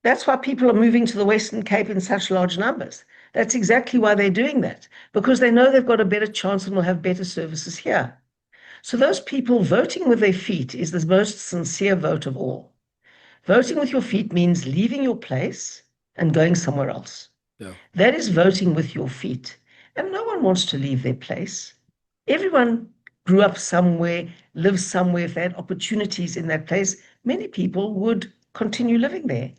That's why people are moving to the Western Cape in such large numbers. That's exactly why they're doing that, because they know they've got a better chance and will have better services here. So those people voting with their feet is the most sincere vote of all. Voting with your feet means leaving your place and going somewhere else. Yeah. That is voting with your feet. And no one wants to leave their place. Everyone grew up somewhere, lives somewhere. If they had opportunities in that place, many people would continue living there.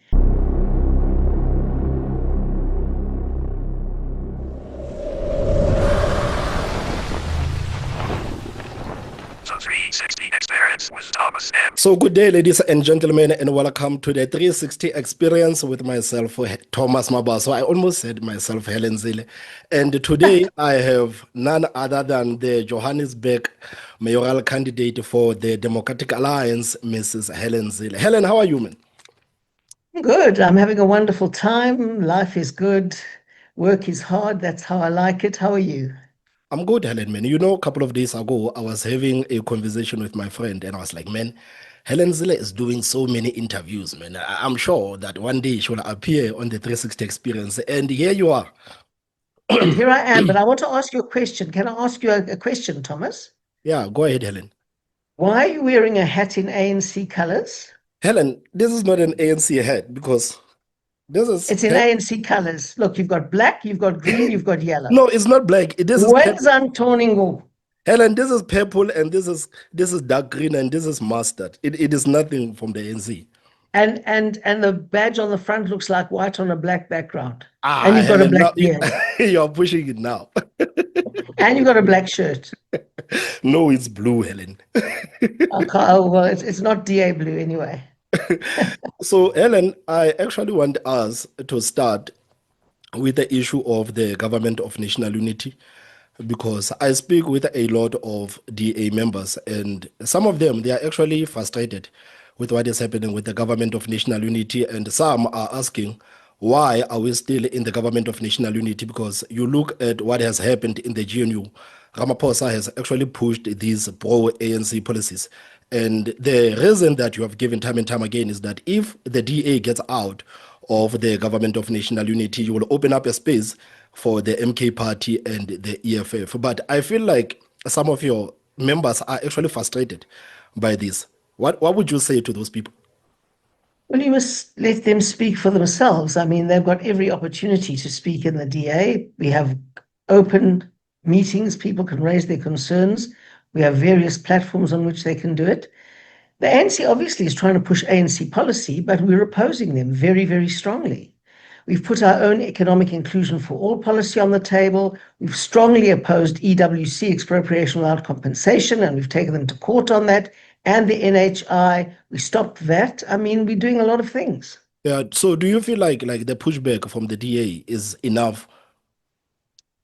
The 360 Experience with Thomas M. So good day, ladies and gentlemen, and welcome to the 360 Experience with myself, Thomas Mashaba. So I almost said myself, Helen Zille. And today I have none other than the Johannesburg mayoral candidate for the Democratic Alliance, Mrs. Helen Zille. Helen, how are you, man? Good. I'm having a wonderful time. Life is good. Work is hard. That's how I like it. How are you? I'm good, Helen, man. You know, a couple of days ago, I was having a conversation with my friend, and I was like, man, Helen Zille is doing so many interviews, man. I'm sure that one day she will appear on the 360 Experience. And here you are. And here I am. But I want to ask you a question. Can I ask you a question, Thomas? Yeah, go ahead, Helen. Why are you wearing a hat in ANC colors? Helen, this is not an ANC hat because this is It's in ANC colors. Look, you've got black, you've got green, you've got yellow. no, it's not black. This is When's Antoningo? Helen, this is purple and this is dark green and this is mustard. It is nothing from the ANC. And the badge on the front looks like white on a black background. Ah, And you've got a Helen, black now beard. you're pushing it now. And you've got a black shirt. No, it's blue, Helen. Okay, oh, well, it's not DA blue anyway. So, Helen, I actually want us to start with the issue of the government of national unity because I speak with a lot of DA members, and some of them they are actually frustrated with what is happening with the government of national unity, and some are asking why are we still in the government of national unity? Because you look at what has happened in the GNU, Ramaphosa has actually pushed these pro-ANC policies. And the reason that you have given time and time again is that if the DA gets out of the government of national unity, you will open up a space for the MK party and the EFF. But I feel like some of your members are actually frustrated by this. What would you say to those people? Well, you must let them speak for themselves. I mean, they've got every opportunity to speak in the DA. We have open meetings, people can raise their concerns. We have various platforms on which they can do it. The ANC obviously is trying to push ANC policy, but we're opposing them very, very strongly. We've put our own economic inclusion for all policy on the table. We've strongly opposed EWC, expropriation without compensation, and we've taken them to court on that. And the NHI, we stopped that. I mean, we're doing a lot of things. Yeah. So do you feel like the pushback from the DA is enough?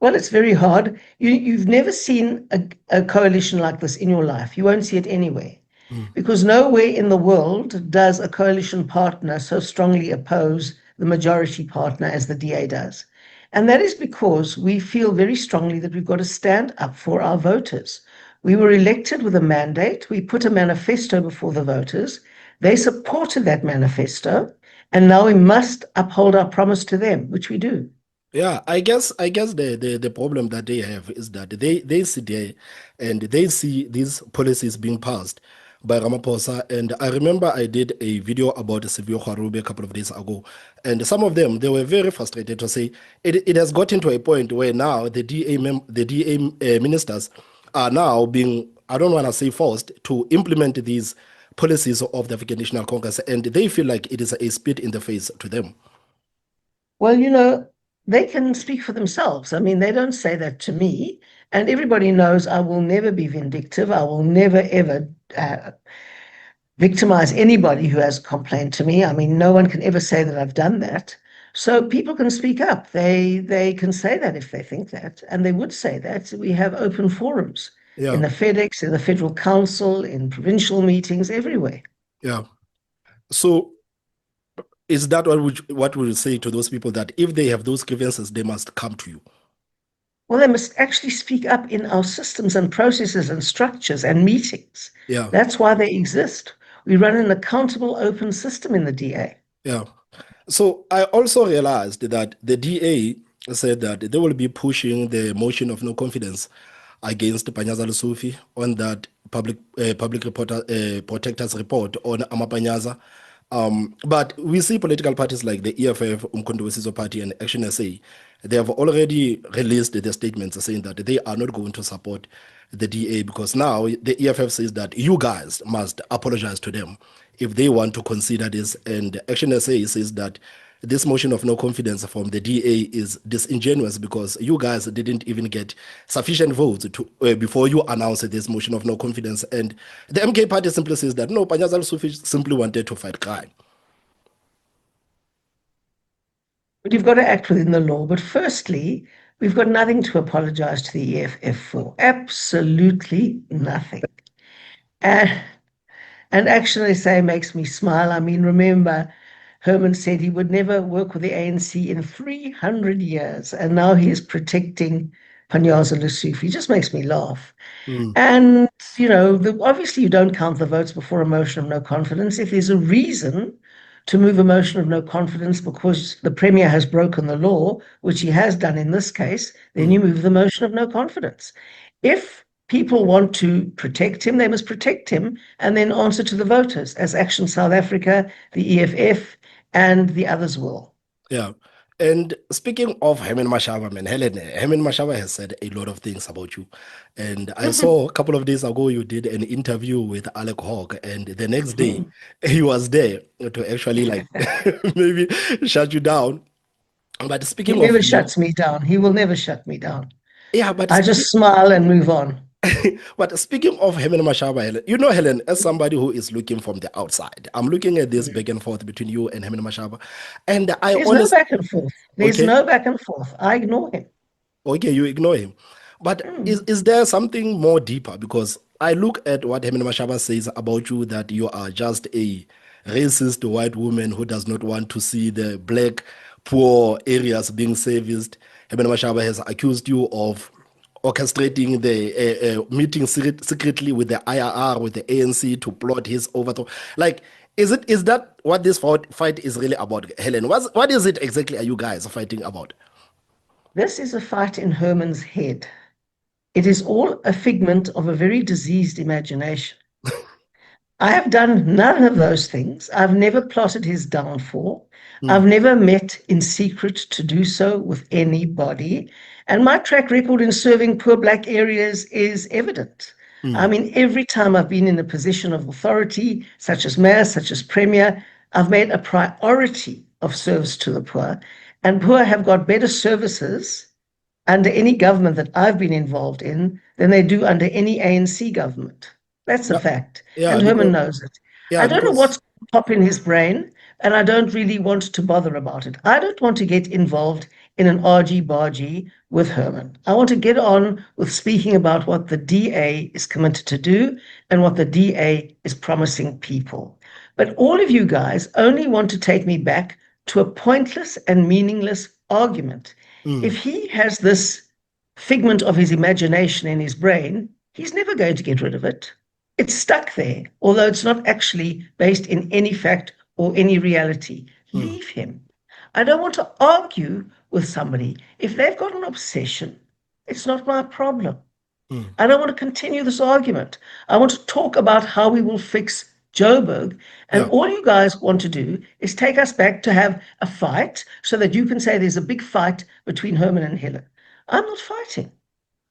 Well, it's very hard. You've never seen a coalition like this in your life. You won't see it anywhere. Mm. Because nowhere in the world does a coalition partner so strongly oppose the majority partner as the DA does. And that is because we feel very strongly that we've got to stand up for our voters. We were elected with a mandate. We put a manifesto before the voters. They supported that manifesto. And now we must uphold our promise to them, which we do. Yeah, I guess the problem that they have is that they sit there and they see these policies being passed by Ramaphosa. And I remember I did a video about Sivyo Kharube a couple of days ago, and some of them they were very frustrated to say it has gotten to a point where now the DA ministers are now being, I don't want to say forced to implement these policies of the African National Congress, and they feel like it is a spit in the face to them. Well, they can speak for themselves. I mean, they don't say that to me. And everybody knows I will never be vindictive. I will never, ever victimize anybody who has complained to me. I mean, no one can ever say that I've done that. So people can speak up. They can say that if they think that. And they would say that. We have open forums in Yeah, the FedEx, in the Federal Council, in provincial meetings, everywhere. yeah. So is that what would you say to those people that if they have those grievances, they must come to you? Well, they must actually speak up in our systems and processes and structures and meetings. Yeah. That's why they exist. We run an accountable, open system in the DA. Yeah. So I also realized that the DA said that they will be pushing the motion of no confidence against Panyaza Lusufi on that public protector's report on Amapanyaza. But we see political parties like the EFF, Umkhonto Wesizwe Party, and Action SA. They have already released their statements saying that they are not going to support the DA because now the EFF says that you guys must apologize to them if they want to consider this. And Action SA says that this motion of no confidence from the DA is disingenuous because you guys didn't even get sufficient votes to before you announced this motion of no confidence. And the MK party simply says that no, Panyaza Sufi simply wanted to fight crime. But you've got to act within the law. But firstly, we've got nothing to apologize to the EFF for. Absolutely nothing. And actually, say makes me smile. I mean, remember, Herman said he would never work with the ANC in 300 years, and now he is protecting Panyaza Lesufi. Just makes me laugh. And, obviously you don't count the votes before a motion of no confidence. If there's a reason to move a motion of no confidence because the Premier has broken the law, which he has done in this case, then you move the motion of no confidence. If people want to protect him, they must protect him and then answer to the voters, as Action South Africa, the EFF, and the others will. Yeah. And speaking of Herman Mashaba, man, Herman Mashaba has said a lot of things about you. And I saw a couple of days ago you did an interview with Alec Hawk, and the next day he was there to actually like maybe shut you down. But He speaking of never shuts me down. He will never shut me down. yeah, but I just smile and move on. but speaking of Herman Mashaba, Helen, you know, Helen, as somebody who is looking from the outside, I'm looking at this back and forth between you and Herman Mashaba, and I There's no honestly, back and forth. There's okay, no back and forth. I ignore him. okay, you ignore him. But is there something more deeper? Because I look at what Herman Mashaba says about you that you are just a racist white woman who does not want to see the black poor areas being serviced. Herman Mashaba has accused you of orchestrating the meeting secretly with the IRR, with the ANC to plot his overthrow. Like, is that what this fight is really about, Helen? What is it exactly are you guys fighting about? This is a fight in Herman's head. It is all a figment of a very diseased imagination. I have done none of those things. I've never plotted his downfall. I've never met in secret to do so with anybody. And my track record in serving poor black areas is evident. I mean, every time I've been in a position of authority, such as mayor, such as premier, I've made a priority of service to the poor. And poor have got better services under any government that I've been involved in than they do under any ANC government. That's a Yeah, fact. yeah, And Herman because knows it. I yeah, don't know because what's pop in his brain, and I don't really want to bother about it. I don't want to get involved in an argy-bargy with Herman. I want to get on with speaking about what the DA is committed to do and what the DA is promising people. But all of you guys only want to take me back to a pointless and meaningless argument. If he has this figment of his imagination in his brain, he's never going to get rid of it. It's stuck there, although it's not actually based in any fact or any reality. Leave him. I don't want to argue with somebody. If they've got an obsession, it's not my problem. I don't want to continue this argument. I want to talk about how we will fix Joburg. And yeah, all you guys want to do is take us back to have a fight so that you can say there's a big fight between Herman and Helen. I'm not fighting.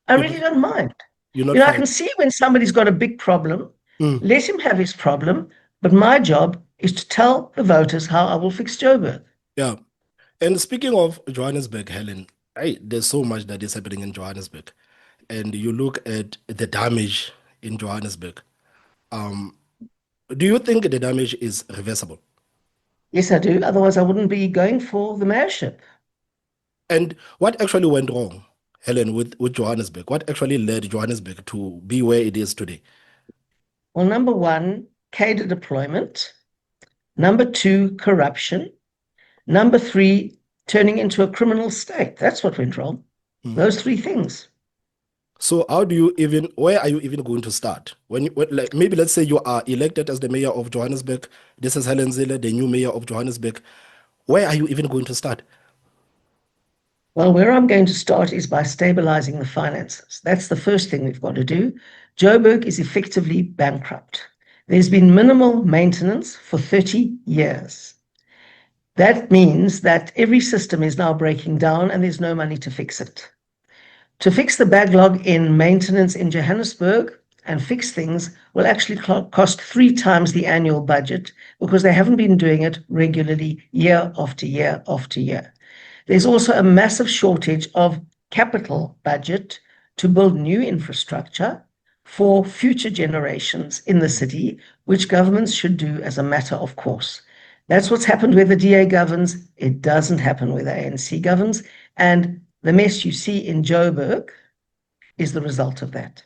I you're really not, don't mind. you're not I can fighting. see when somebody's got a big problem, Mm, let him have his problem. But my job is to tell the voters how I will fix Joburg. yeah. And speaking of Johannesburg, Helen, there's so much that is happening in Johannesburg. And you look at the damage in Johannesburg. Um, do you think the damage is reversible? Yes, I do. Otherwise, I wouldn't be going for the mayorship. And what actually went wrong, Helen, with Johannesburg? What actually led Johannesburg to be where it is today? Well, number one, cadre deployment. Number two, corruption. Number three, turning into a criminal state. That's what went wrong. Mm. Those three things. So how do you even, where are you even going to start? Like, maybe let's say you are elected as the mayor of Johannesburg. This is Helen Zille, the new mayor of Johannesburg. Where are you even going to start? Well, where I'm going to start is by stabilizing the finances. That's the first thing we've got to do. Joburg is effectively bankrupt. There's been minimal maintenance for 30 years. That means that every system is now breaking down and there's no money to fix it. To fix the backlog in maintenance in Johannesburg and fix things will actually cost 3 times the annual budget because they haven't been doing it regularly year after year after year. There's also a massive shortage of capital budget to build new infrastructure for future generations in the city, which governments should do as a matter of course. That's what's happened where the DA governs. It doesn't happen where the ANC governs. And the mess you see in Joburg is the result of that.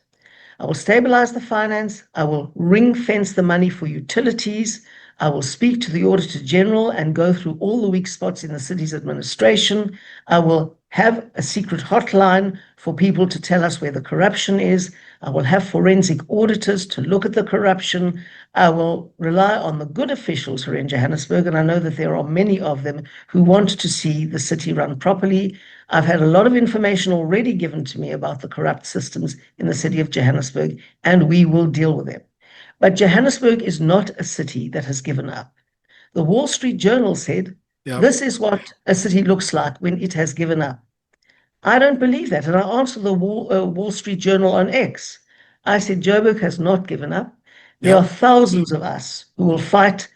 I will stabilize the finance. I will ring fence the money for utilities. I will speak to the Auditor General and go through all the weak spots in the city's administration. I will have a secret hotline for people to tell us where the corruption is. I will have forensic auditors to look at the corruption. I will rely on the good officials who are in Johannesburg, and I know that there are many of them who want to see the city run properly. I've had a lot of information already given to me about the corrupt systems in the city of Johannesburg, and we will deal with them. But Johannesburg is not a city that has given up. The Wall Street Journal said, this is what a city looks like when it has given up. I don't believe that. And I answered the Wall Street Journal on X. I said, Joburg has not given up. There are thousands of us who will fight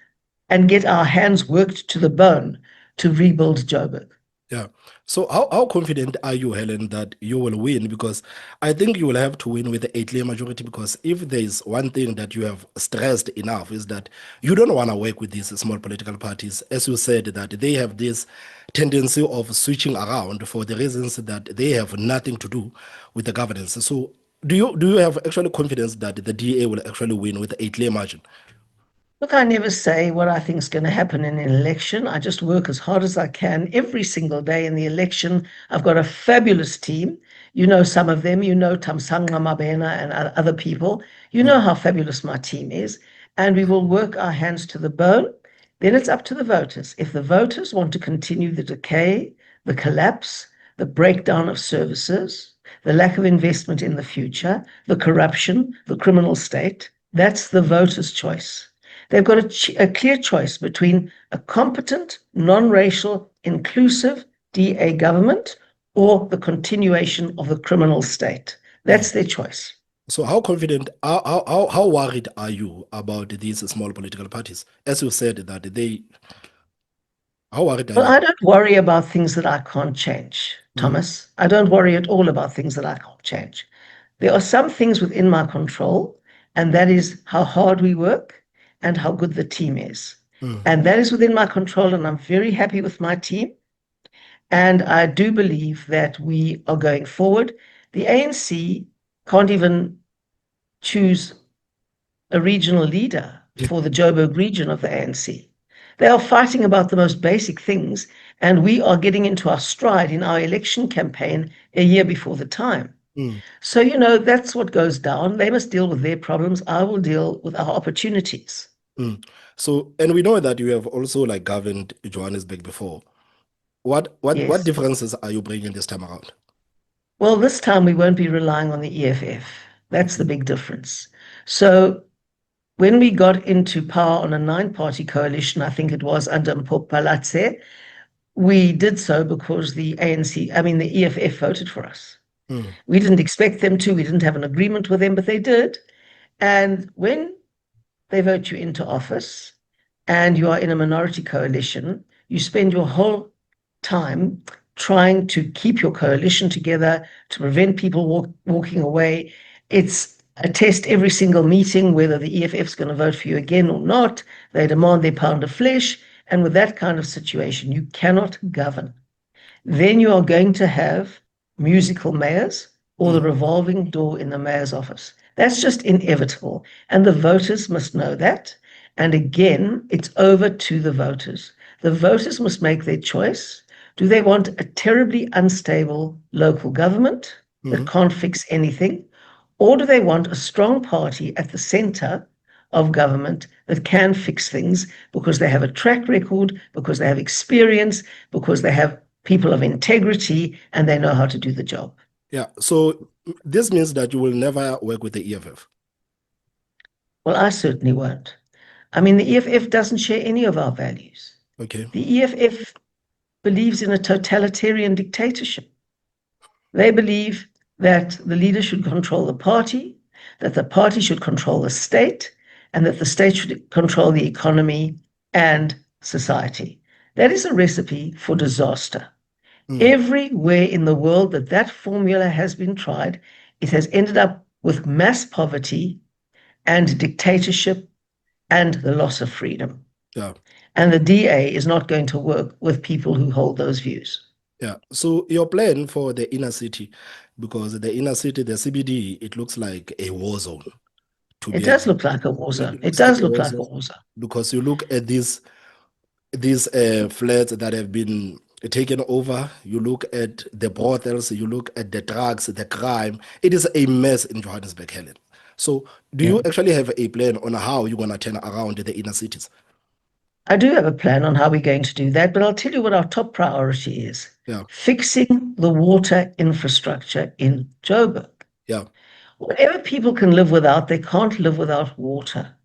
and get our hands worked to the bone to rebuild Joburg. Yeah. So how confident are you, Helen, that you will win? Because I think you will have to win with the 8-clear majority, because if there is one thing that you have stressed enough is that you don't want to work with these small political parties. As you said, that they have this tendency of switching around for the reasons that they have nothing to do with the governance. So do you have actually confidence that the DA will actually win with the 8-clear margin? Look, I never say what I think is going to happen in an election. I just work as hard as I can every single day in the election. I've got a fabulous team. You know some of them. You know Tamsanga Mabena and other people. You know how fabulous my team is. And we will work our hands to the bone. Then it's up to the voters. If the voters want to continue the decay, the collapse, the breakdown of services, the lack of investment in the future, the corruption, the criminal state, that's the voters' choice. They've got a clear choice between a competent, non-racial, inclusive DA government or the continuation of the criminal state. That's their choice. So how confident, how worried are you about these small political parties? As you said that how worried are you? Well, I don't worry about things that I can't change, Thomas. I don't worry at all about things that I can't change. There are some things within my control, and that is how hard we work and how good the team is. And that is within my control, and I'm very happy with my team. And I do believe that we are going forward. The ANC can't even choose a regional leader for the Joburg region of the ANC. They are fighting about the most basic things, and we are getting into our stride in our election campaign a year before the time. So, that's what goes down. They must deal with their problems. I will deal with our opportunities. So, and we know that you have also governed Johannesburg before. What Yes. differences are you bringing this time around? Well, this time we won't be relying on the EFF. That's the big difference. So when we got into power on a 9-party coalition, I think it was under Mpopalatse, we did so because the EFF voted for us. We didn't expect them to. We didn't have an agreement with them, but they did. And when they vote you into office and you are in a minority coalition, you spend your whole time trying to keep your coalition together, to prevent people walking away. It's a test every single meeting whether the EFF is going to vote for you again or not. They demand their pound of flesh. And with that kind of situation, you cannot govern. Then you are going to have musical mayors or the revolving door in the mayor's office. That's just inevitable. And the voters must know that. And again, it's over to the voters. The voters must make their choice. Do they want a terribly unstable local government, that can't fix anything? Or do they want a strong party at the center of government that can fix things because they have a track record, because they have experience, because they have people of integrity, and they know how to do the job? Yeah. So this means that you will never work with the EFF. Well, I certainly won't. I mean, the EFF doesn't share any of our values. Okay. The EFF believes in a totalitarian dictatorship. They believe that the leader should control the party, that the party should control the state, and that the state should control the economy and society. That is a recipe for disaster. Everywhere in the world that that formula has been tried, it has ended up with mass poverty and dictatorship and the loss of freedom. Yeah. And the DA is not going to work with people who hold those views. Yeah. So your plan for the inner city, because the inner city, the CBD, it looks like a war zone. It does look like a war zone. It looks like does a look war like a zone war zone. because you look at these flats that have been taken over, you look at the brothels, you look at the drugs, the crime. It is a mess in Johannesburg, Helen. So do you actually have a plan on how you're going to turn around the inner cities? I do have a plan on how we're going to do that, but I'll tell you what our top priority is. Yeah. Fixing the water infrastructure in Joburg. Yeah. Whatever people can live without, they can't live without water.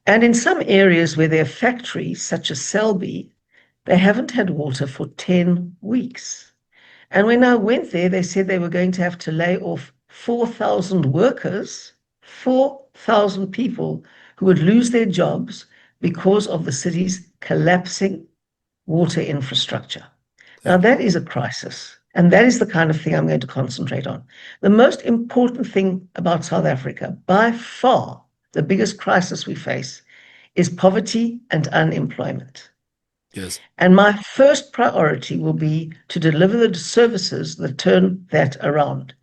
And in some areas where there are factories, such as Selby, they haven't had water for 10 weeks. And when I went there, they said they were going to have to lay off 4,000 workers, 4,000 people who would lose their jobs because of the city's collapsing water infrastructure. Now, that is a crisis. And that is the kind of thing I'm going to concentrate on. The most important thing about South Africa, by far, the biggest crisis we face is poverty and unemployment. Yes. And my first priority will be to deliver the services that turn that around.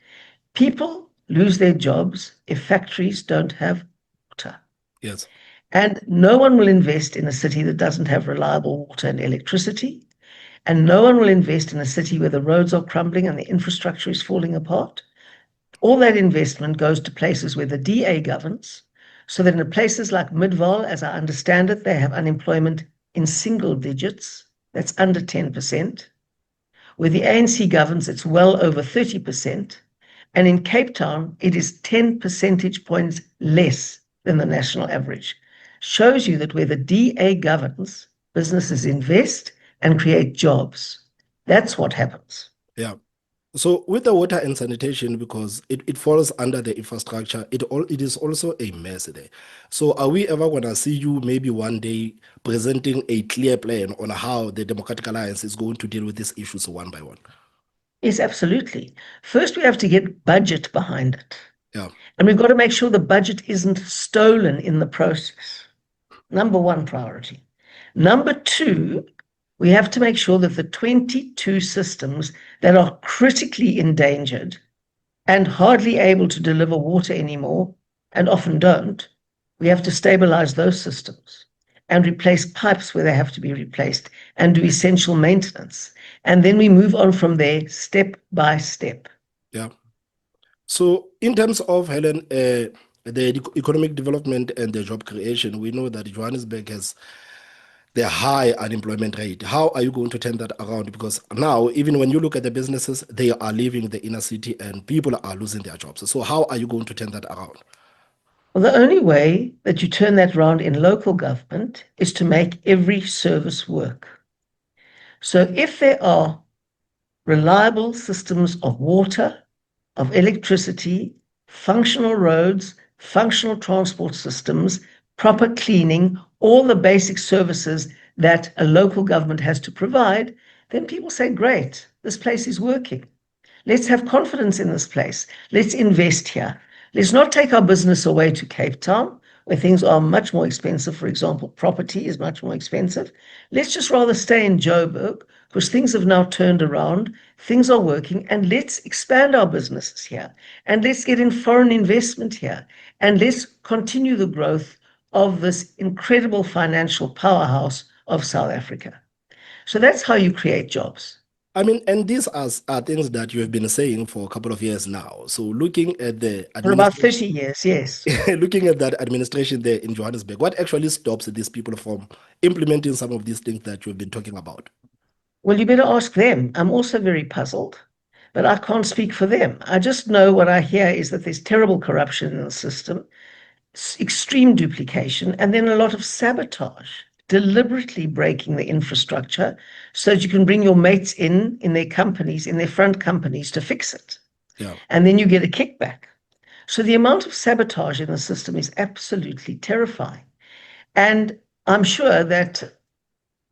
People lose their jobs if factories don't have water. Yes. And no one will invest in a city that doesn't have reliable water and electricity. And no one will invest in a city where the roads are crumbling and the infrastructure is falling apart. All that investment goes to places where the DA governs, so that in places like Midvaal, as I understand it, they have unemployment in single digits, that's under 10%. Where the ANC governs, it's well over 30%. And in Cape Town, it is 10 percentage points less than the national average. Shows you that where the DA governs, businesses invest and create jobs. That's what happens. Yeah. So with the water and sanitation, because it falls under the infrastructure, it is also a mess there. So are we ever going to see you maybe one day presenting a clear plan on how the Democratic Alliance is going to deal with these issues one by one? Yes, absolutely. First, we have to get budget behind it. Yeah. And we've got to make sure the budget isn't stolen in the process. Number one priority. Number two, we have to make sure that the 22 systems that are critically endangered and hardly able to deliver water anymore, and often don't, we have to stabilize those systems and replace pipes where they have to be replaced and do essential maintenance. And then we move on from there step by step. Yeah. So in terms of, Helen, the economic development and the job creation, we know that Johannesburg has the high unemployment rate. How are you going to turn that around? Because now, even when you look at the businesses, they are leaving the inner city and people are losing their jobs. So how are you going to turn that around? Well, the only way that you turn that around in local government is to make every service work. So if there are reliable systems of water, of electricity, functional roads, functional transport systems, proper cleaning, all the basic services that a local government has to provide, then people say, great, this place is working. Let's have confidence in this place. Let's invest here. Let's not take our business away to Cape Town, where things are much more expensive. For example, property is much more expensive. Let's just rather stay in Joburg, because things have now turned around, things are working, and let's expand our businesses here. And let's get in foreign investment here. And let's continue the growth of this incredible financial powerhouse of South Africa. So that's how you create jobs. I mean, and these are things that you have been saying for a couple of years now. So looking at the For about administration, 30 years, yes. looking at that administration there in Johannesburg, what actually stops these people from implementing some of these things that you've been talking about? Well, you better ask them. I'm also very puzzled, but I can't speak for them. I just know what I hear is that there's terrible corruption in the system, extreme duplication, and then a lot of sabotage, deliberately breaking the infrastructure so that you can bring your mates in their companies, in their front companies to fix it. Yeah. And then you get a kickback. So the amount of sabotage in the system is absolutely terrifying. And I'm sure that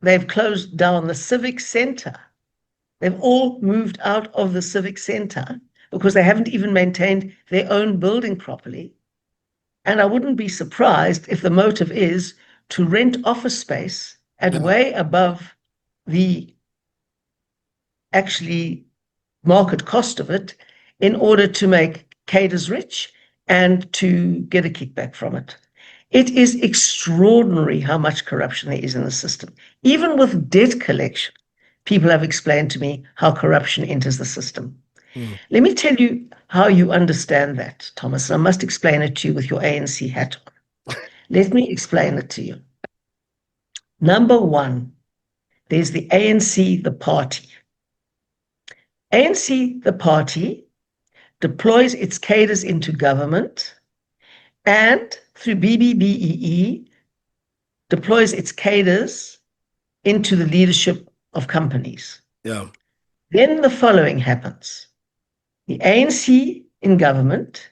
they've closed down the civic center. They've all moved out of the civic center because they haven't even maintained their own building properly. And I wouldn't be surprised if the motive is to rent office space at Yeah. way above the actually market cost of it in order to make cadres rich and to get a kickback from it. It is extraordinary how much corruption there is in the system. Even with debt collection, people have explained to me how corruption enters the system. Let me tell you how you understand that, Thomas. I must explain it to you with your ANC hat on. Let me explain it to you. Number one, there's the ANC, the party. ANC, the party, deploys its cadres into government and through BBBEE deploys its cadres into the leadership of companies. Yeah. Then the following happens. The ANC in government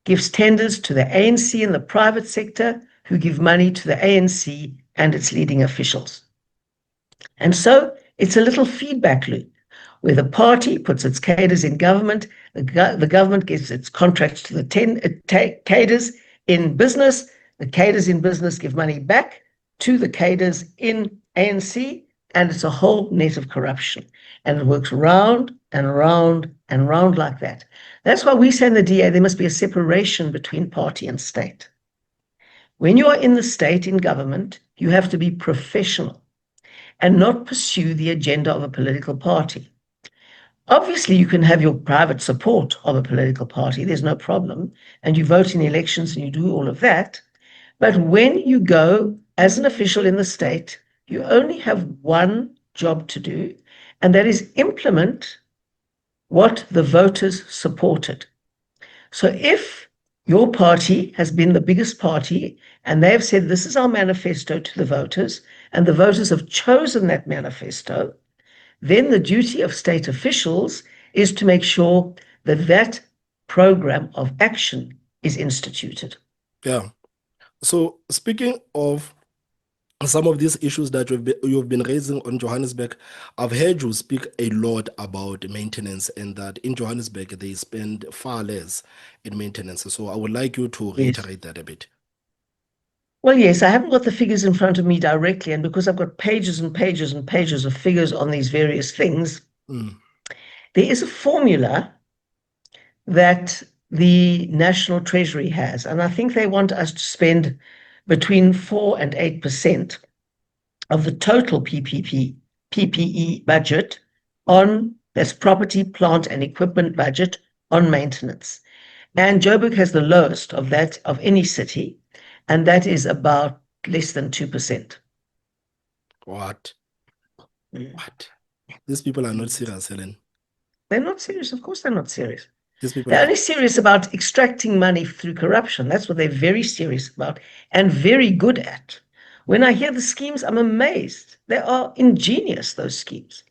gives tenders to the ANC in the private sector, who give money to the ANC and its leading officials. And so it's a little feedback loop where the party puts its cadres in government, the government gives its contracts to the cadres in business, the cadres in business give money back to the cadres in ANC, and it's a whole net of corruption. And it works round and round and round like that. That's why we say in the DA there must be a separation between party and state. When you are in the state, in government, you have to be professional and not pursue the agenda of a political party. Obviously, you can have your private support of a political party, there's no problem, and you vote in elections and you do all of that. But when you go as an official in the state, you only have one job to do, and that is implement what the voters supported. So if your party has been the biggest party and they have said, this is our manifesto to the voters, and the voters have chosen that manifesto, then the duty of state officials is to make sure that that program of action is instituted. Yeah. So speaking of some of these issues that you've been raising on Johannesburg, I've heard you speak a lot about maintenance and that in Johannesburg they spend far less in maintenance. So I would like you to reiterate that a bit. Well, yes, I haven't got the figures in front of me directly, and because I've got pages and pages and pages of figures on these various things, there is a formula that the National Treasury has, and I think they want us to spend between 4 and 8% of the total PPE budget on, that's property, plant, and equipment budget on maintenance. And Joburg has the lowest of that of any city, and that is about less than 2%. What? What? These people are not serious, Helen. They're not serious. Of course they're not serious. These people They're are... only serious about extracting money through corruption. That's what they're very serious about and very good at. When I hear the schemes, I'm amazed. They are ingenious, those schemes.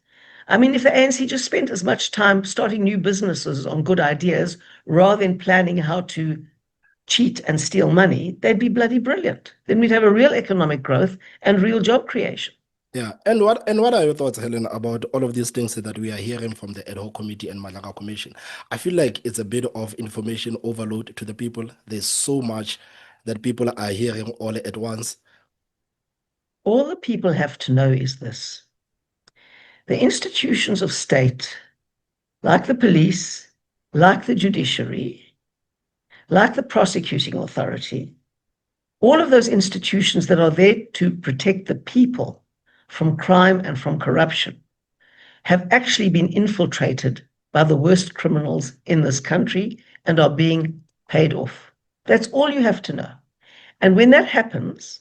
I mean, if the ANC just spent as much time starting new businesses on good ideas rather than planning how to cheat and steal money, they'd be bloody brilliant. Then we'd have a real economic growth and real job creation. Yeah, and what are your thoughts, Helen, about all of these things that we are hearing from the Ad-Hoc Committee and Malanga Commission? I feel like it's a bit of information overload to the people. There's so much that people are hearing all at once. All the people have to know is this. The institutions of state, like the police, like the judiciary, like the prosecuting authority, all of those institutions that are there to protect the people from crime and from corruption, have actually been infiltrated by the worst criminals in this country and are being paid off. That's all you have to know. And when that happens,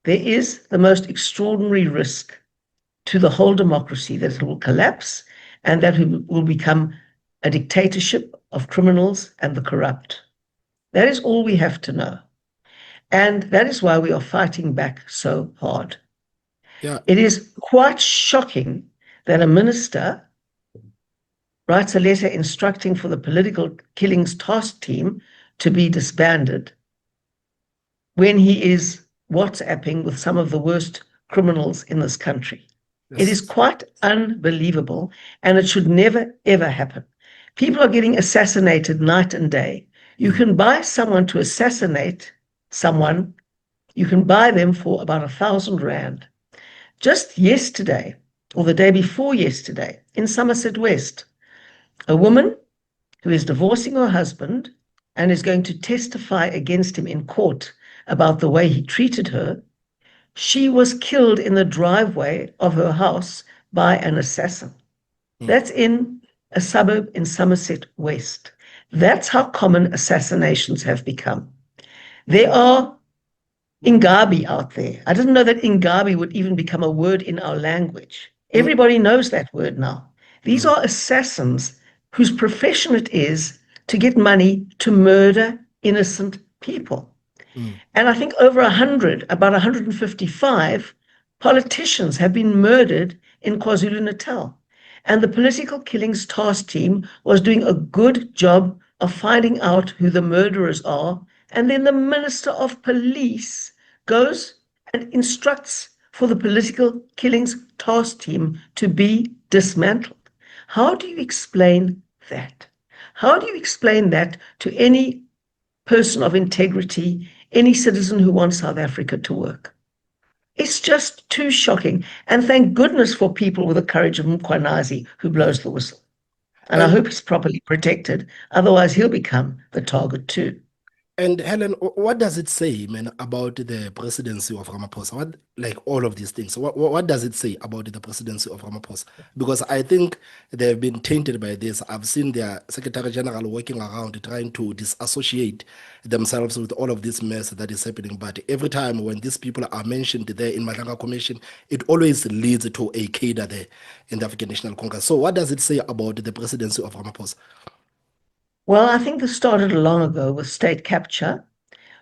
there is the most extraordinary risk to the whole democracy that it will collapse and that it will become a dictatorship of criminals and the corrupt. That is all we have to know. And that is why we are fighting back so hard. Yeah. It is quite shocking that a minister writes a letter instructing for the political killings task team to be disbanded when he is WhatsApping with some of the worst criminals in this country. Yes. It is quite unbelievable, and it should never, ever happen. People are getting assassinated night and day. You can buy someone to assassinate someone, you can buy them for about 1,000 rand. Just yesterday, or the day before yesterday, in Somerset West, a woman who is divorcing her husband and is going to testify against him in court about the way he treated her, she was killed in the driveway of her house by an assassin. That's in a suburb in Somerset West. That's how common assassinations have become. There are Ingabi out there. I didn't know that Ingabi would even become a word in our language. Everybody knows that word now. These are assassins whose profession it is to get money to murder innocent people. And I think over 100, about 155 politicians have been murdered in KwaZulu-Natal. And the political killings task team was doing a good job of finding out who the murderers are. And then the Minister of Police goes and instructs for the political killings task team to be dismantled. How do you explain that? How do you explain that to any person of integrity, any citizen who wants South Africa to work? It's just too shocking. And thank goodness for people with the courage of Mkhwanazi who blows the whistle. And I hope he's properly protected. Otherwise, he'll become the target too. And Helen, what does it say, man, about the presidency of Ramaphosa? What, like all of these things, what does it say about the presidency of Ramaphosa? Because I think they've been tainted by this. I've seen their Secretary General working around trying to disassociate themselves with all of this mess that is happening. But every time when these people are mentioned there in Madlanga Commission, it always leads to a cadre there in the African National Congress. So what does it say about the presidency of Ramaphosa? Well, I think this started long ago with state capture,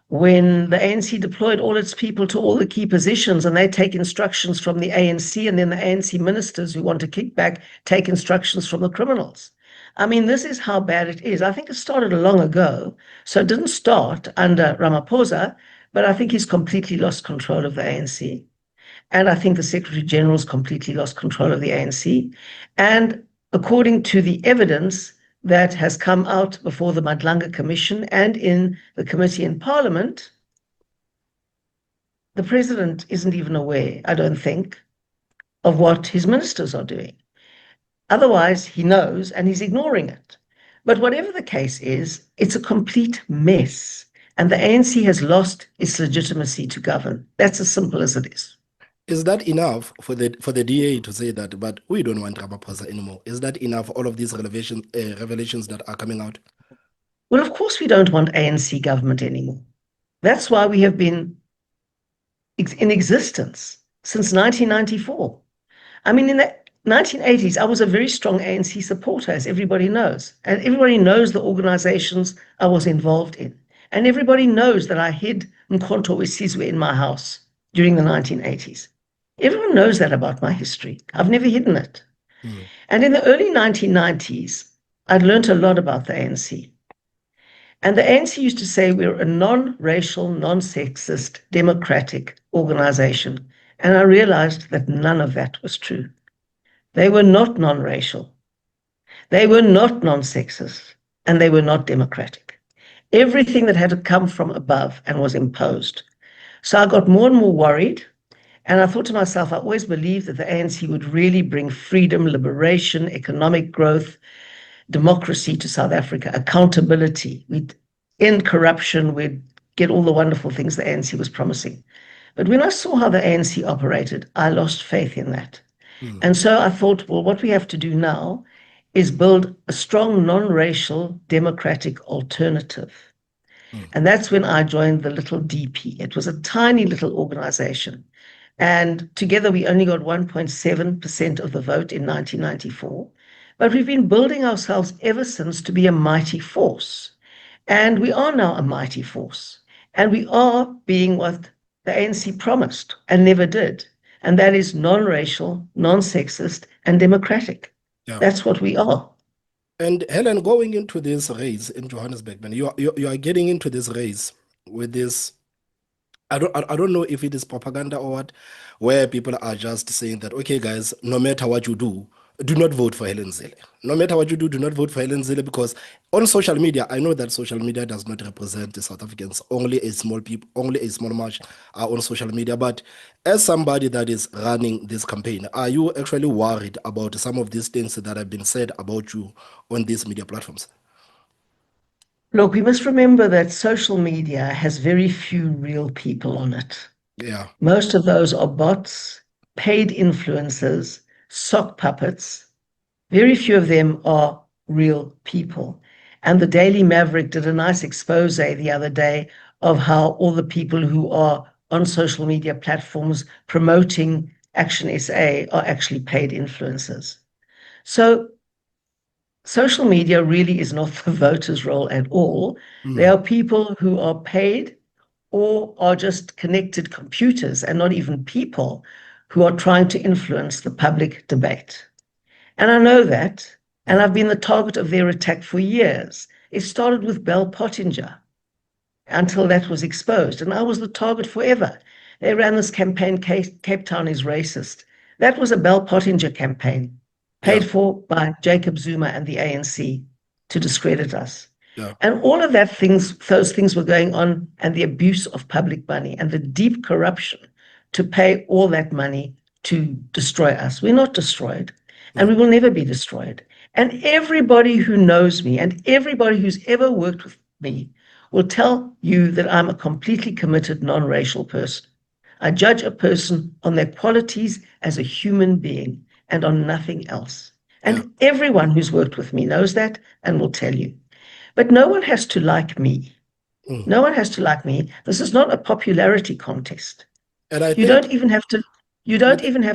when the ANC deployed all its people to all the key positions and they take instructions from the ANC, and then the ANC ministers who want to kick back take instructions from the criminals. I mean, this is how bad it is. I think it started long ago. So it didn't start under Ramaphosa, but I think he's completely lost control of the ANC. And I think the Secretary General's completely lost control of the ANC. And according to the evidence that has come out before the Madlanga Commission and in the committee in Parliament, the president isn't even aware, I don't think, of what his ministers are doing. Otherwise, he knows and he's ignoring it. But whatever the case is, it's a complete mess. And the ANC has lost its legitimacy to govern. That's as simple as it is. Is that enough for the DA to say that, but we don't want Ramaphosa anymore? Is that enough, all of these revelations that are coming out? Well, of course we don't want ANC government anymore. That's why we have been in existence since 1994. I mean, in the 1980s, I was a very strong ANC supporter, as everybody knows. And everybody knows the organizations I was involved in. And everybody knows that I hid Mkhonto Wesizwe in my house during the 1980s. Everyone knows that about my history. I've never hidden it. And in the early 1990s, I'd learned a lot about the ANC. And the ANC used to say we're a non-racial, non-sexist, democratic organization. And I realized that none of that was true. They were not non-racial. They were not non-sexist. And they were not democratic. Everything that had to come from above and was imposed. So I got more and more worried. And I thought to myself, I always believed that the ANC would really bring freedom, liberation, economic growth, democracy to South Africa, accountability. We'd end corruption. We'd get all the wonderful things the ANC was promising. But when I saw how the ANC operated, I lost faith in that. And so I thought, well, what we have to do now is build a strong non-racial democratic alternative. And that's when I joined the little DP. It was a tiny little organization. And together we only got 1.7% of the vote in 1994. But we've been building ourselves ever since to be a mighty force. And we are now a mighty force. And we are being what the ANC promised and never did. And that is non-racial, non-sexist, and democratic. Yeah. That's what we are. And Helen, going into this race in Johannesburg, man, you are getting into this race with this. I don't know if it is propaganda or what, where people are just saying that, okay, guys, no matter what you do not vote for Helen Zille. No matter what you do not vote for Helen Zille, because on social media, I know that social media does not represent the South Africans. Only a small march are on social media. But as somebody that is running this campaign, are you actually worried about some of these things that have been said about you on these media platforms? Look, we must remember that social media has very few real people on it. Yeah. Most of those are bots, paid influencers, sock puppets. Very few of them are real people. And the Daily Maverick did a nice expose the other day of how all the people who are on social media platforms promoting Action SA are actually paid influencers. So social media really is not the voters' role at all. They are people who are paid or are just connected computers and not even people who are trying to influence the public debate. And I know that, and I've been the target of their attack for years. It started with Bell Pottinger until that was exposed, and I was the target forever. They ran this campaign, Cape Town is racist. That was a Bell Pottinger campaign, paid for by Jacob Zuma and the ANC to discredit us. Yeah. And all of those things were going on, and the abuse of public money and the deep corruption to pay all that money to destroy us. We're not destroyed, and we will never be destroyed. And everybody who knows me and everybody who's ever worked with me will tell you that I'm a completely committed non-racial person. I judge a person on their qualities as a human being and on nothing else. And everyone who's worked with me knows that and will tell you. But no one has to like me. No one has to like me. This is not a popularity contest. And you don't even have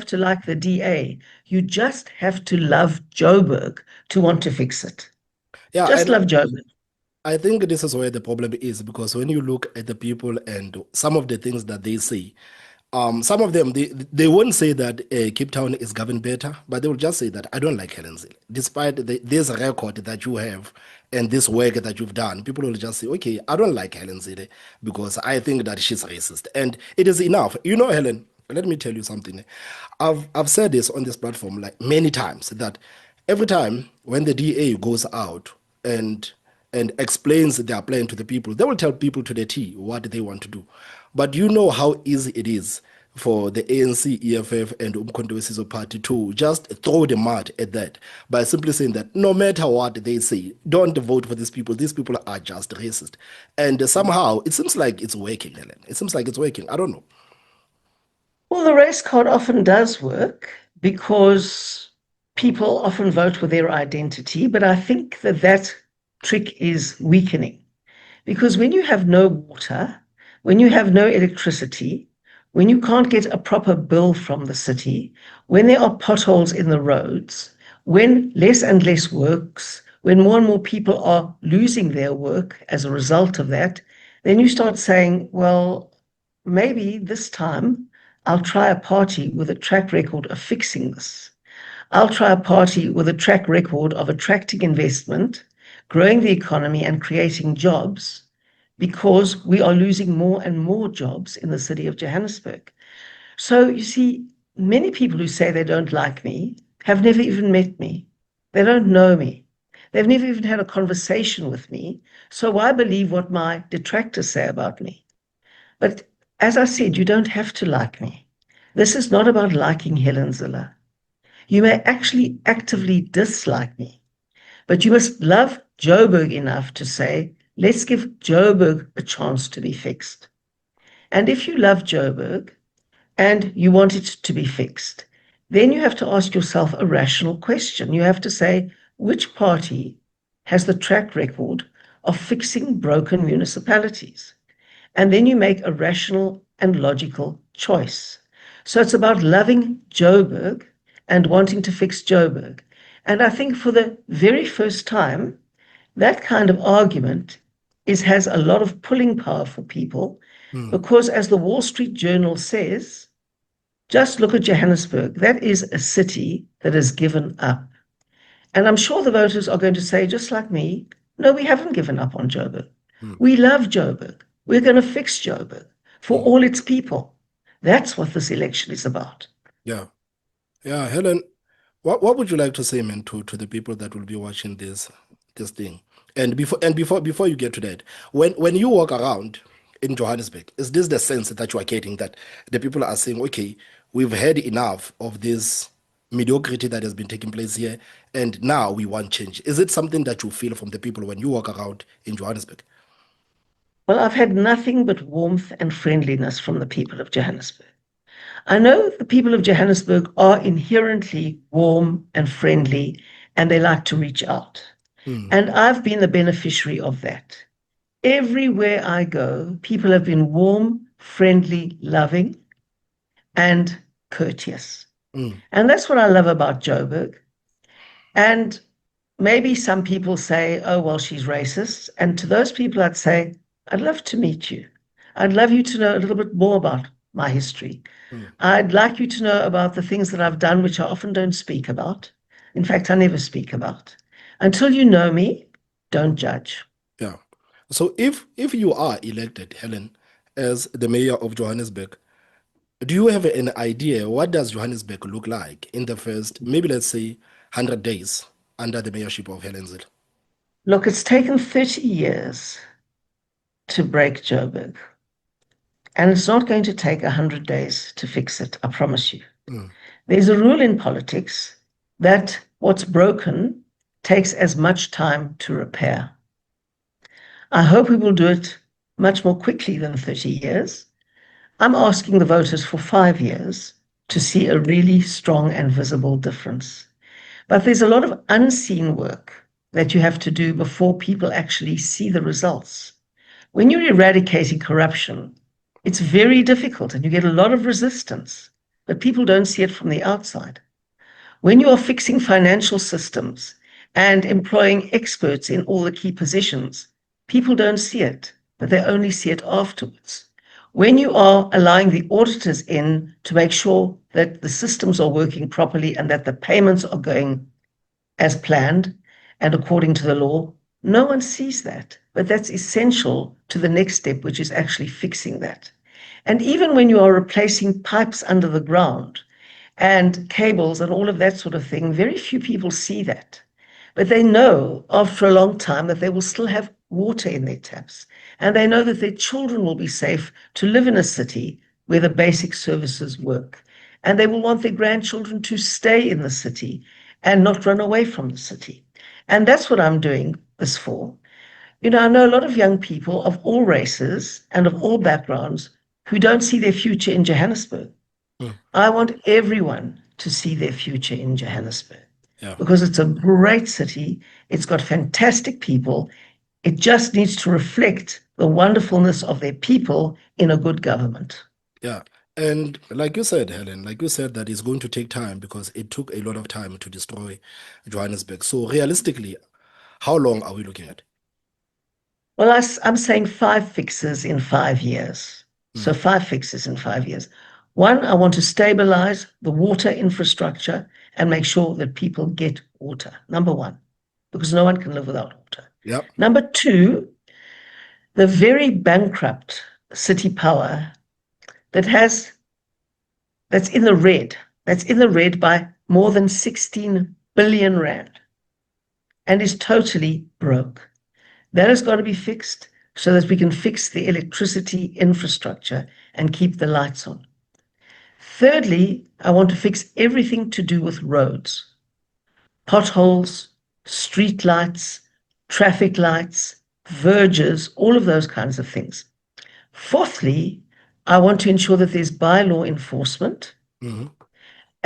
to like the DA. You just have to love Joburg to want to fix it. Yeah, just love Joburg. I think this is where the problem is, because when you look at the people and some of the things that they say, some of them, they won't say that Cape Town is governed better, but they will just say that I don't like Helen Zille. Despite this record that you have and this work that you've done, people will just say, okay, I don't like Helen Zille because I think that she's racist. And it is enough. You know, Helen, let me tell you something. I've said this on this platform like many times, that every time when the DA goes out and explains their plan to the people, they will tell people to the T what they want to do. But you know how easy it is for the ANC, EFF, and Umkhonto weSizwe Party to just throw the mud at that by simply saying that no matter what they say, don't vote for these people. These people are just racist. And somehow it seems like it's working, Helen. It seems like it's working. I don't know. Well, the race card often does work because people often vote with their identity, but I think that trick is weakening. Because when you have no water, when you have no electricity, when you can't get a proper bill from the city, when there are potholes in the roads, when less and less works, when more and more people are losing their work as a result of that, then you start saying, well, maybe this time I'll try a party with a track record of fixing this. I'll try a party with a track record of attracting investment, growing the economy and creating jobs, because we are losing more and more jobs in the city of Johannesburg. So you see, many people who say they don't like me have never even met me. They don't know me. They've never even had a conversation with me. So why believe what my detractors say about me? But as I said, you don't have to like me. This is not about liking Helen Zille. You may actually actively dislike me, but you must love Joburg enough to say, let's give Joburg a chance to be fixed. And if you love Joburg and you want it to be fixed, then you have to ask yourself a rational question. You have to say, which party has the track record of fixing broken municipalities? And then you make a rational and logical choice. So it's about loving Joburg and wanting to fix Joburg. And I think for the very first time, that kind of argument has a lot of pulling power for people because, as the Wall Street Journal says, just look at Johannesburg. That is a city that has given up. And I'm sure the voters are going to say, just like me, no, we haven't given up on Joburg. We love Joburg. We're going to fix Joburg for all its people. That's what this election is about. Yeah. Yeah, Helen, what would you like to say, man, to the people that will be watching this thing? And before you get to that, when you walk around in Johannesburg, is this the sense that you are getting, that the people are saying, okay, we've had enough of this mediocrity that has been taking place here, and now we want change? Is it something that you feel from the people when you walk around in Johannesburg? Well, I've had nothing but warmth and friendliness from the people of Johannesburg. I know the people of Johannesburg are inherently warm and friendly, and they like to reach out. And I've been the beneficiary of that. Everywhere I go, people have been warm, friendly, loving, and courteous. And that's what I love about Joburg. And maybe some people say, oh, well, she's racist. And to those people, I'd say, I'd love to meet you. I'd love you to know a little bit more about my history. I'd like you to know about the things that I've done, which I often don't speak about. In fact, I never speak about. Until you know me, don't judge. Yeah. So if you are elected, Helen, as the mayor of Johannesburg, do you have an idea what does Johannesburg look like in the first, maybe let's say, 100 days under the mayorship of Helen Zille? Look, it's taken 30 years to break Joburg. And it's not going to take 100 days to fix it, I promise you. There's a rule in politics that what's broken takes as much time to repair. I hope we will do it much more quickly than 30 years. I'm asking the voters for 5 years to see a really strong and visible difference. But there's a lot of unseen work that you have to do before people actually see the results. When you're eradicating corruption, it's very difficult and you get a lot of resistance, but people don't see it from the outside. When you are fixing financial systems and employing experts in all the key positions, people don't see it, but they only see it afterwards. When you are allowing the auditors in to make sure that the systems are working properly and that the payments are going as planned and according to the law, no one sees that, but that's essential to the next step, which is actually fixing that. And even when you are replacing pipes under the ground and cables and all of that sort of thing, very few people see that. But they know after a long time that they will still have water in their taps. And they know that their children will be safe to live in a city where the basic services work. And they will want their grandchildren to stay in the city and not run away from the city. And that's what I'm doing this for. You know, I know a lot of young people of all races and of all backgrounds who don't see their future in Johannesburg. I want everyone to see their future in Johannesburg because it's a great city. It's got fantastic people. It just needs to reflect the wonderfulness of their people in a good government. Yeah. And like you said, Helen, like you said, that it's going to take time because it took a lot of time to destroy Johannesburg. So realistically, how long are we looking at? Well, I'm saying 5 fixes in 5 years. So 5 fixes in 5 years. 1, I want to stabilize the water infrastructure and make sure that people get water. Number 1, because no one can live without water. Yep. Number 2, the very bankrupt city power that's in the red by more than 16 billion rand and is totally broke. That has got to be fixed so that we can fix the electricity infrastructure and keep the lights on. Thirdly, I want to fix everything to do with roads, potholes, street lights, traffic lights, verges, all of those kinds of things. Fourthly, I want to ensure that there's bylaw enforcement.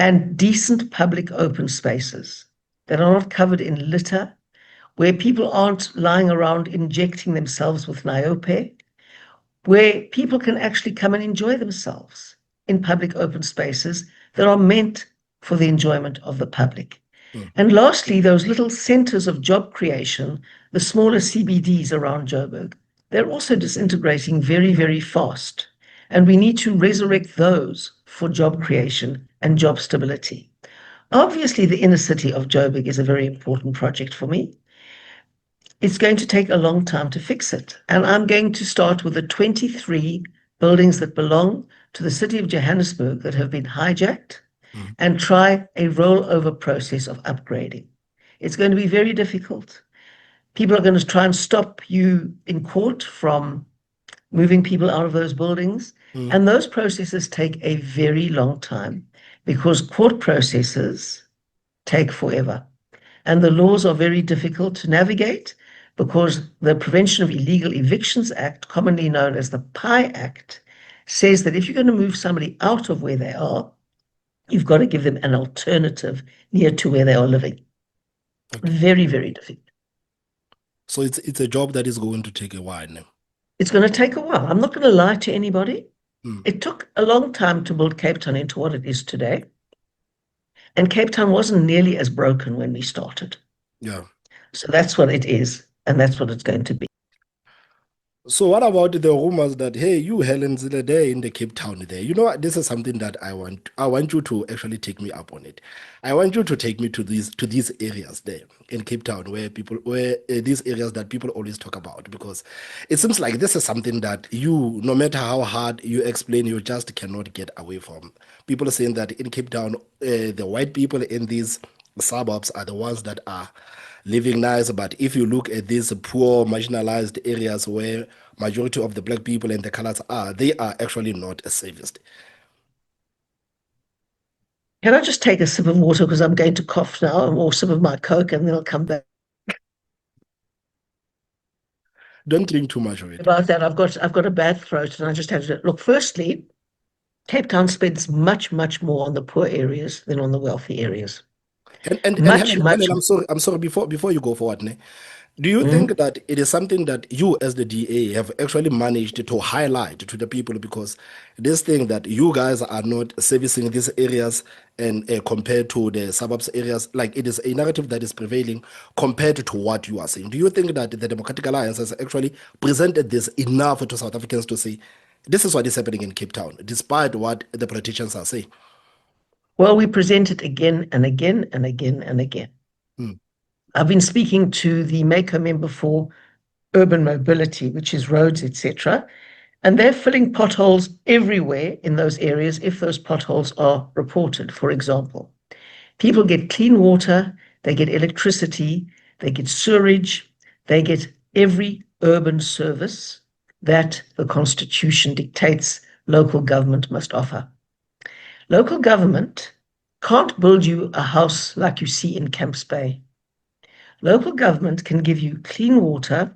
and decent public open spaces that are not covered in litter, where people aren't lying around injecting themselves with niope, where people can actually come and enjoy themselves in public open spaces that are meant for the enjoyment of the public. And lastly, those little centers of job creation, the smaller CBDs around Joburg, they're also disintegrating very, very fast. And we need to resurrect those for job creation and job stability. Obviously, the inner city of Joburg is a very important project for me. It's going to take a long time to fix it. And I'm going to start with the 23 buildings that belong to the city of Johannesburg that have been hijacked and try a rollover process of upgrading. It's going to be very difficult. People are going to try and stop you in court from moving people out of those buildings. And those processes take a very long time because court processes take forever. And the laws are very difficult to navigate because the Prevention of Illegal Evictions Act, commonly known as the PI Act, says that if you're going to move somebody out of where they are, you've got to give them an alternative near to where they are living. Okay. Very, very difficult. So it's a job that is going to take a while now. It's going to take a while. I'm not going to lie to anybody. It took a long time to build Cape Town into what it is today. And Cape Town wasn't nearly as broken when we started. Yeah. So that's what it is, and that's what it's going to be. So what about the rumors that, hey, you Helen Zille there in the Cape Town there? You know what? This is something that I want you to actually take me up on it. I want you to take me to these areas there in Cape Town where these areas that people always talk about, because it seems like this is something that you, no matter how hard you explain, you just cannot get away from. People are saying that in Cape Town, the white people in these suburbs are the ones that are living nice, but if you look at these poor marginalized areas where majority of the black people and the colors are, they are actually not serviced. Can I just take a sip of water because I'm going to cough now, or sip of my Coke, and then I'll come back. Don't drink too much of it. About that, I've got a bad throat, and I just have to look. Firstly, Cape Town spends much, much more on the poor areas than on the wealthy areas. And Much, Helen, much. I'm sorry, before you go forward, ne? Do you think that it is something that you as the DA have actually managed to highlight to the people, because this thing that you guys are not servicing these areas and compared to the suburbs areas, like it is a narrative that is prevailing compared to what you are saying? Do you think that the Democratic Alliance has actually presented this enough to South Africans to say, this is what is happening in Cape Town, despite what the politicians are saying? Well, we present it again and again and again and again. I've been speaking to the MACO member for urban mobility, which is roads, etc., and they're filling potholes everywhere in those areas if those potholes are reported. For example, people get clean water, they get electricity, they get sewerage, they get every urban service that the Constitution dictates local government must offer. Local government can't build you a house like you see in Camps Bay. Local government can give you clean water,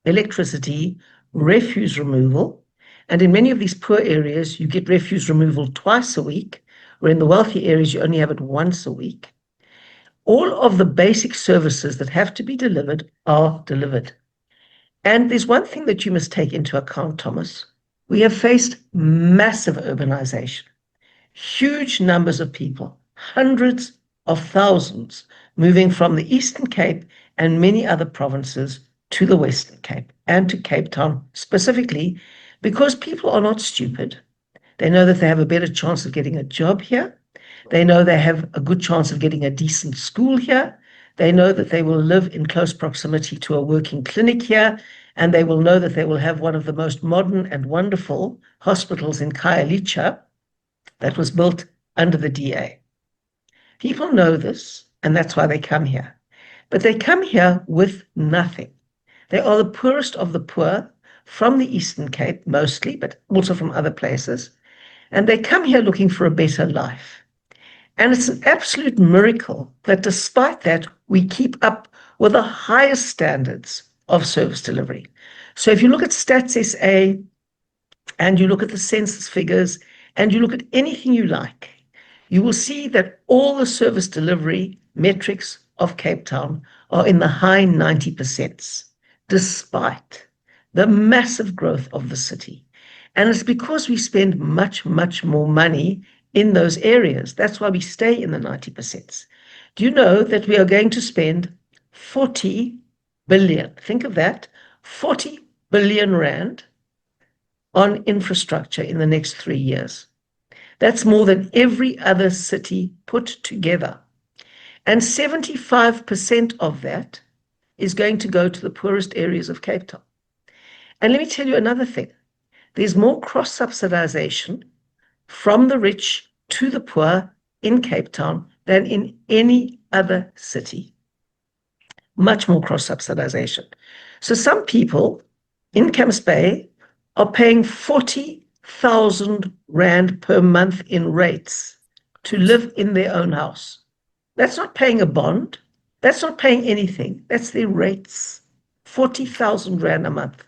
electricity, refuse removal, and in many of these poor areas, you get refuse removal twice a week, where in the wealthy areas, you only have it once a week. All of the basic services that have to be delivered are delivered. And there's one thing that you must take into account, Thomas. We have faced massive urbanization, huge numbers of people, hundreds of thousands moving from the Eastern Cape and many other provinces to the Western Cape and to Cape Town specifically, because people are not stupid. They know that they have a better chance of getting a job here. They know they have a good chance of getting a decent school here. They know that they will live in close proximity to a working clinic here, and they will know that they will have one of the most modern and wonderful hospitals in Khayelitsha that was built under the DA. People know this, and that's why they come here. But they come here with nothing. They are the poorest of the poor from the Eastern Cape mostly, but also from other places. And they come here looking for a better life. And it's an absolute miracle that despite that, we keep up with the highest standards of service delivery. So if you look at Stats SA and you look at the census figures and you look at anything you like, you will see that all the service delivery metrics of Cape Town are in the high 90%, despite the massive growth of the city. And it's because we spend much, much more money in those areas. That's why we stay in the 90%. Do you know that we are going to spend 40 billion? Think of that, 40 billion rand on infrastructure in the next 3 years. That's more than every other city put together. And 75% of that is going to go to the poorest areas of Cape Town. And let me tell you another thing. There's more cross-subsidization from the rich to the poor in Cape Town than in any other city. Much more cross-subsidization. So some people in Camps Bay are paying 40,000 rand per month in rates to live in their own house. That's not paying a bond. That's not paying anything. That's their rates. 40,000 rand a month.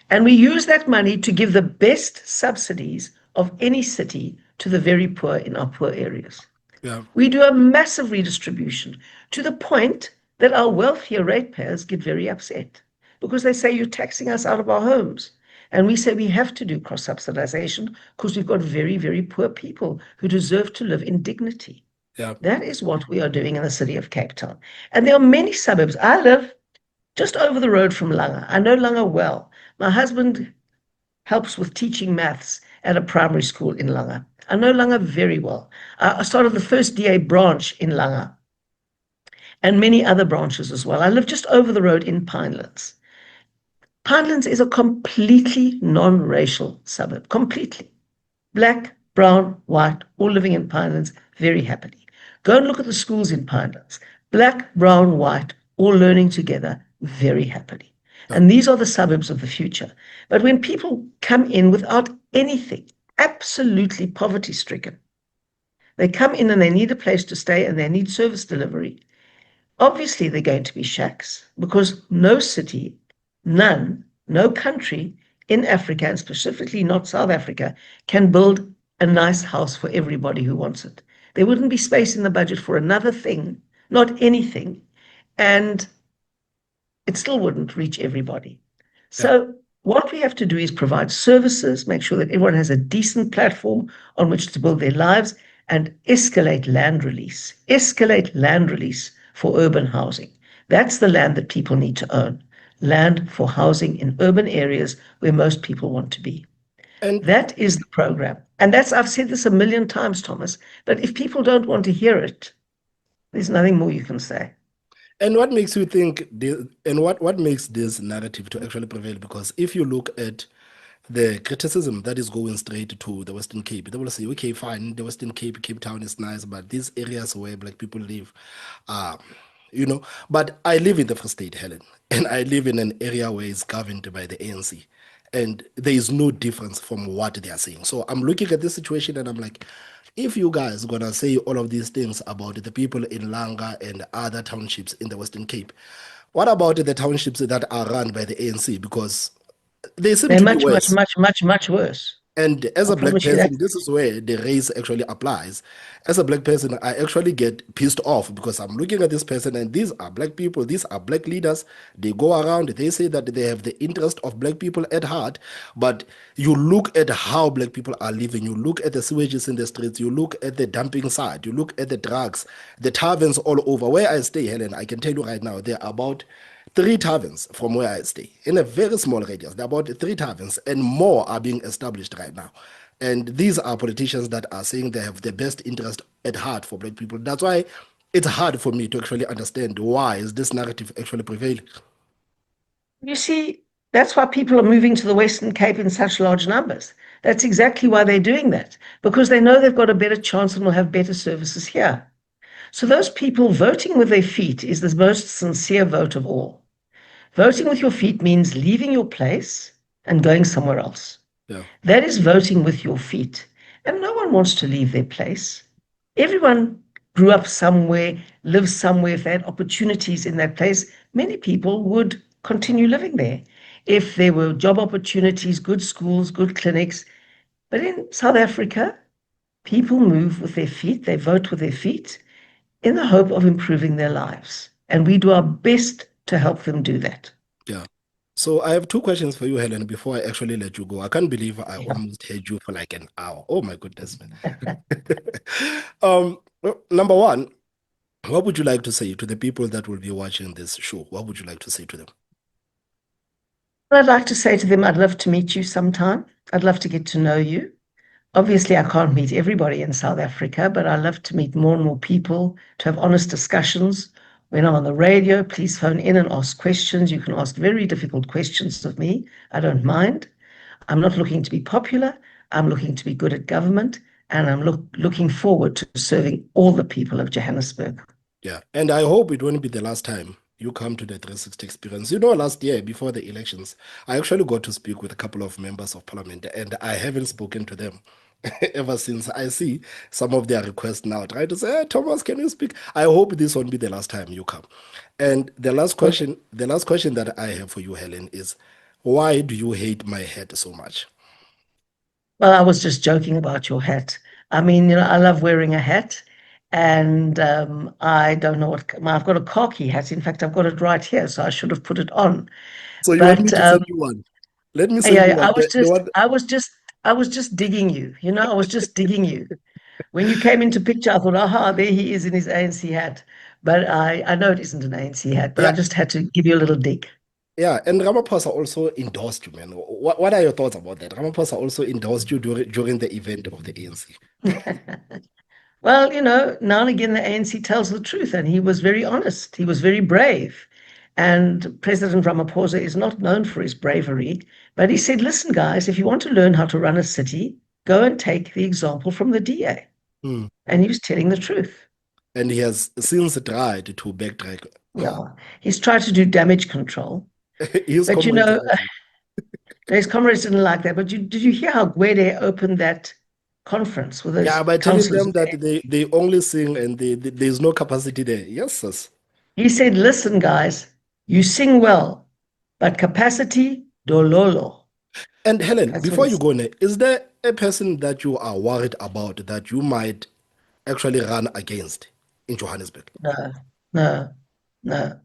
And we use that money to give the best subsidies of any city to the very poor in our poor areas. Yeah. We do a massive redistribution to the point that our wealthier ratepayers get very upset because they say you're taxing us out of our homes. And we say we have to do cross-subsidization because we've got very, very poor people who deserve to live in dignity. Yeah. That is what we are doing in the city of Cape Town. And there are many suburbs. I live just over the road from Langa. I know Langa well. My husband helps with teaching maths at a primary school in Langa. I know Langa very well. I started the first DA branch in Langa and many other branches as well. I live just over the road in Pinelands. Pinelands is a completely non-racial suburb, completely. Black, brown, white, all living in Pinelands very happily. Go and look at the schools in Pinelands. Black, brown, white, all learning together very happily. And these are the suburbs of the future. But when people come in without anything, absolutely poverty-stricken, they come in and they need a place to stay and they need service delivery. Obviously, they're going to be shacks because no city, none, no country in Africa, and specifically not South Africa, can build a nice house for everybody who wants it. There wouldn't be space in the budget for another thing, not anything, and it still wouldn't reach everybody. So what we have to do is provide services, make sure that everyone has a decent platform on which to build their lives, and escalate land release for urban housing. That's the land that people need to own. Land for housing in urban areas where most people want to be. And that is the program. And I've said this a million times, Thomas, but if people don't want to hear it, there's nothing more you can say. And what makes you think what makes this narrative to actually prevail? Because if you look at the criticism that is going straight to the Western Cape, they will say, okay, fine, the Western Cape, Cape Town is nice, but these areas where Black people live, but I live in the Free State, Helen, and I live in an area where it's governed by the ANC. And there is no difference from what they are saying. So I'm looking at this situation and I'm like, if you guys are going to say all of these things about the people in Langa and other townships in the Western Cape, what about the townships that are run by the ANC? Because they seem They're to be much, worse. much worse. And as I a black promise you person, that. this is where the race actually applies. As a black person, I actually get pissed off because I'm looking at this person and these are black people, these are black leaders. They go around, they say that they have the interest of black people at heart, but you look at how black people are living, you look at the sewages in the streets, you look at the dumping side, you look at the drugs, the taverns all over. Where I stay, Helen, I can tell you right now, there are about 3 taverns from where I stay in a very small radius. There are about 3 taverns and more are being established right now. And these are politicians that are saying they have the best interest at heart for black people. That's why it's hard for me to actually understand why is this narrative actually prevailing. You see, that's why people are moving to the Western Cape in such large numbers. That's exactly why they're doing that, because they know they've got a better chance and will have better services here. So those people voting with their feet is the most sincere vote of all. Voting with your feet means leaving your place and going somewhere else. Yeah. That is voting with your feet. And no one wants to leave their place. Everyone grew up somewhere, lives somewhere. If they had opportunities in that place, many people would continue living there. If there were job opportunities, good schools, good clinics. But in South Africa, People move with their feet, they vote with their feet in the hope of improving their lives. And we do our best to help them do that. Yeah. So I have two questions for you, Helen, before I actually let you go. I can't believe I Yeah. almost had you for like an hour. Oh my goodness, man. Well, number one, what would you like to say to the people that will be watching this show? What would you like to say to them? I'd like to say to them, I'd love to meet you sometime. I'd love to get to know you. Obviously, I can't meet everybody in South Africa, but I love to meet more and more people, to have honest discussions. When I'm on the radio, please phone in and ask questions. You can ask very difficult questions of me. I don't mind. I'm not looking to be popular. I'm looking to be good at government, and I'm looking forward to serving all the people of Johannesburg. Yeah. And I hope it won't be the last time you come to the 360 experience. You know, last year before the elections, I actually got to speak with a couple of members of parliament, and I haven't spoken to them ever since. I see some of their requests now, trying to say, hey, Thomas, can you speak? I hope this won't be the last time you come. And the last question that I have for you, Helen, is why do you hate my hat so much? Well, I was just joking about your hat. I mean, I love wearing a hat, and I don't know I've got a khaki hat. In fact, I've got it right here, so I should have put it on. So you want me But to send you one? Let me send you yeah, one. The one. I was just digging you. I was just digging you. When you came into picture, I thought, aha, there he is in his ANC hat. But I know it isn't an ANC hat, but I Yeah, just had to give you a little dig. yeah, and Ramaphosa also endorsed you, man. What are your thoughts about that? Ramaphosa also endorsed you during the event of the ANC. Well, now and again, the ANC tells the truth, and he was very honest. He was very brave. And President Ramaphosa is not known for his bravery, but he said, listen, guys, if you want to learn how to run a city, go and take the example from the DA. Hmm. And he was telling the truth. And he has since tried to backtrack. Yeah. He's tried to do damage control. His But, comrades like it. his comrades didn't like that. But did you hear how Gwede opened that conference with Yeah, those by telling councillors them that there? they only sing and there's no capacity there. Yes, yes. He said, listen, guys, you sing well, but capacity, dololo. And Helen, That's what before he you said. go, is there a person that you are worried about that you might actually run against in Johannesburg? No, no, no,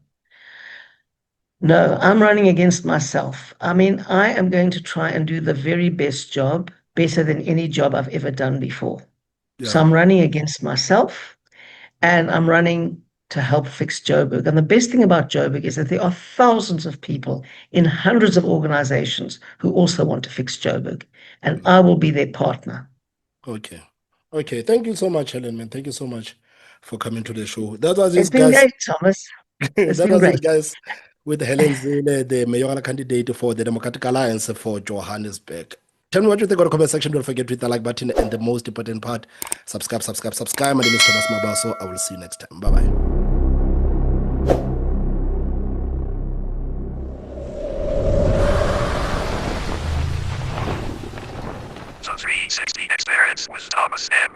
no. I'm running against myself. I mean, I am going to try and do the very best job, better than any job I've ever done before. So Yeah. I'm running against myself, and I'm running to help fix Joburg. And the best thing about Joburg is that there are thousands of people in hundreds of organizations who also want to fix Joburg, and Mm. I will be their partner. Okay. Okay. Thank you so much, Helen, man. Thank you so much for coming to the show. That was It's it, been guys. great, Thomas. It's That been was it, great. guys, with Helen Zille, the mayoral candidate for the Democratic Alliance for Johannesburg. Tell me what you think in the comment section. Don't forget to hit the like button. And the most important part, subscribe, subscribe, subscribe. My name is Thomas Mabaso. I will see you next time. Bye bye. The 360 Experience with Thomas M.